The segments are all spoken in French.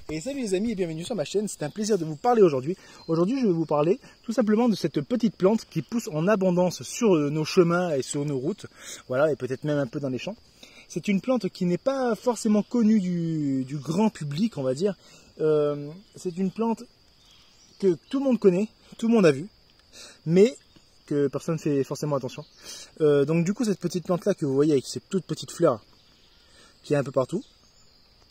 Et salut les amis et bienvenue sur ma chaîne, c'est un plaisir de vous parler aujourd'hui. Aujourd'hui je vais vous parler tout simplement de cette petite plante qui pousse en abondance sur nos chemins et sur nos routes. Voilà, et peut-être même un peu dans les champs. C'est une plante qui n'est pas forcément connue du grand public, on va dire. C'est une plante que tout le monde connaît, tout le monde a vu, mais que personne ne fait forcément attention. Donc du coup cette petite plante là que vous voyez avec ces toutes petites fleurs qui est un peu partout,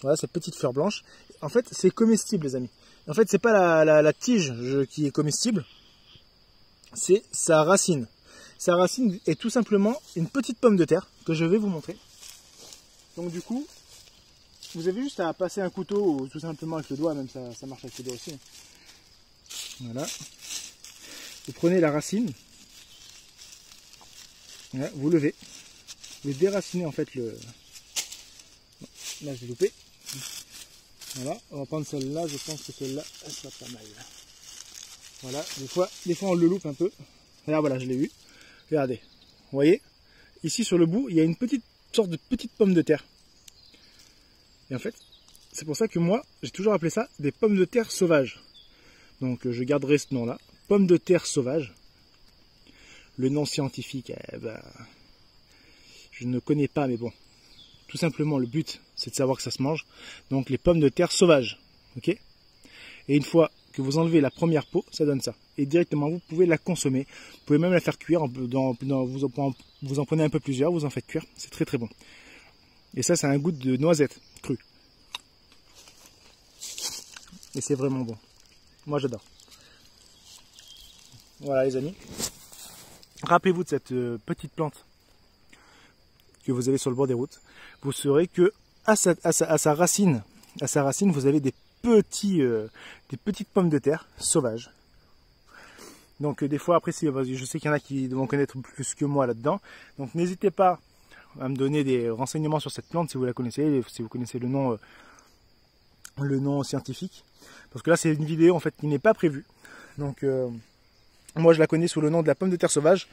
voilà cette petite fleur blanche, en fait c'est comestible les amis. En fait c'est pas la tige qui est comestible, c'est sa racine. Sa racine est tout simplement une petite pomme de terre que je vais vous montrer. Donc du coup, vous avez juste à passer un couteau ou tout simplement avec le doigt, même ça marche avec le doigt aussi. Voilà. Vous prenez la racine, voilà, vous levez, vous déracinez en fait le... Là j'ai loupé. Voilà, on va prendre celle-là, je pense que celle-là, elle sera pas mal. Voilà, des fois on le loupe un peu. Regarde, voilà, je l'ai eu. Regardez, vous voyez, ici sur le bout, il y a une petite sorte de petite pomme de terre. Et en fait, c'est pour ça que moi, j'ai toujours appelé ça des pommes de terre sauvages. Donc je garderai ce nom-là, pommes de terre sauvages. Le nom scientifique, je ne connais pas, mais bon. Tout simplement, le but, c'est de savoir que ça se mange. Donc les pommes de terre sauvages, ok. Et une fois que vous enlevez la première peau, ça donne ça. Et directement, vous pouvez la consommer. Vous pouvez même la faire cuire. Vous en prenez un peu plusieurs, vous en faites cuire. C'est très très bon. Et ça a un goût de noisette crue. Et c'est vraiment bon. Moi, j'adore. Voilà les amis. Rappelez-vous de cette petite plante que vous avez sur le bord des routes. Vous saurez que à sa racine, vous avez des petites pommes de terre sauvages. Donc des fois après, je sais qu'il y en a qui vont connaître plus que moi là-dedans. Donc n'hésitez pas à me donner des renseignements sur cette plante si vous la connaissez, si vous connaissez le nom scientifique. Parce que là c'est une vidéo en fait qui n'est pas prévue. Donc moi je la connais sous le nom de la pomme de terre sauvage.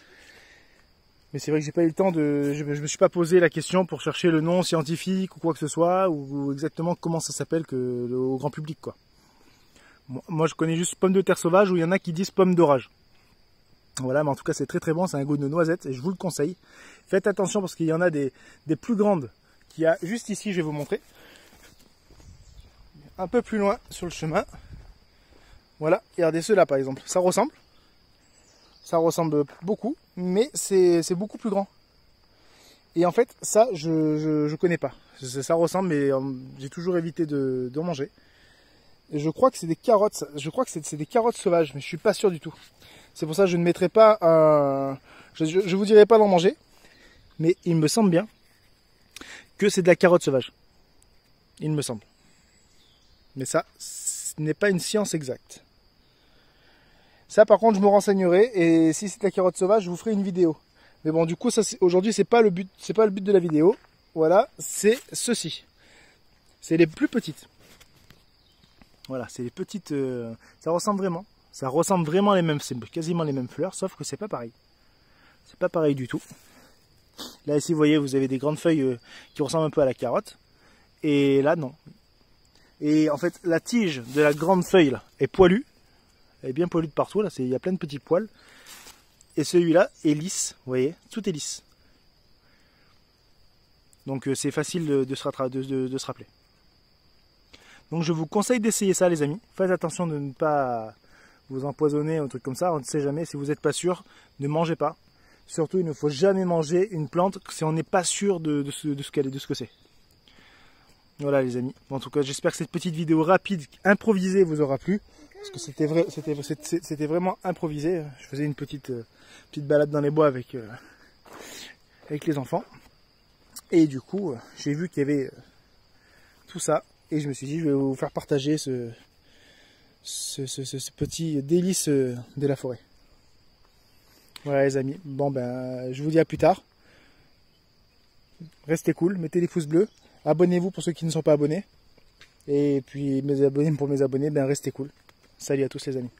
Mais c'est vrai que j'ai pas eu le temps je me suis pas posé la question pour chercher le nom scientifique ou quoi que ce soit, ou exactement comment ça s'appelle au grand public quoi. Moi je connais juste pomme de terre sauvage, où il y en a qui disent pomme d'orage. Voilà, mais en tout cas c'est très très bon, c'est un goût de noisette et je vous le conseille. Faites attention parce qu'il y en a des plus grandes qu'il y a juste ici, je vais vous montrer. Un peu plus loin sur le chemin. Voilà, regardez ceux-là par exemple, ça ressemble beaucoup, mais c'est beaucoup plus grand. Et en fait, ça, je connais pas. Ça ressemble, mais j'ai toujours évité de manger. Et je crois que c'est des carottes. Je crois que c'est des carottes sauvages, mais je suis pas sûr du tout. C'est pour ça que je ne mettrai pas je vous dirai pas d'en manger, mais il me semble bien que c'est de la carotte sauvage. Il me semble. Mais ça, ce n'est pas une science exacte. Ça par contre je me renseignerai, et si c'est de la carotte sauvage je vous ferai une vidéo. Mais bon du coup ça aujourd'hui c'est pas le but de la vidéo. Voilà, c'est ceci. C'est les plus petites. Voilà, c'est les petites, ça ressemble vraiment les mêmes, c'est quasiment les mêmes fleurs, sauf que c'est pas pareil. C'est pas pareil du tout. Là ici vous voyez, vous avez des grandes feuilles qui ressemblent un peu à la carotte. Et là non. Et en fait la tige de la grande feuille là est poilue. Elle est bien poilue de partout, là, il y a plein de petits poils. Et celui-là est lisse, vous voyez, tout est lisse. Donc c'est facile de se rappeler. Donc je vous conseille d'essayer ça les amis. Faites attention de ne pas vous empoisonner, un truc comme ça, on ne sait jamais. Si vous n'êtes pas sûr, ne mangez pas. Surtout, il ne faut jamais manger une plante si on n'est pas sûr de ce que c'est. Voilà les amis. Bon, en tout cas, j'espère que cette petite vidéo rapide, improvisée, vous aura plu. Parce que c'était vraiment improvisé. Je faisais une petite balade dans les bois avec les enfants. Et du coup, j'ai vu qu'il y avait tout ça. Et je me suis dit, je vais vous faire partager ce petit délice de la forêt. Voilà les amis. Bon ben, je vous dis à plus tard. Restez cool, mettez les pouces bleus. Abonnez-vous pour ceux qui ne sont pas abonnés. Et puis mes abonnés, ben restez cool. Salut à tous les amis.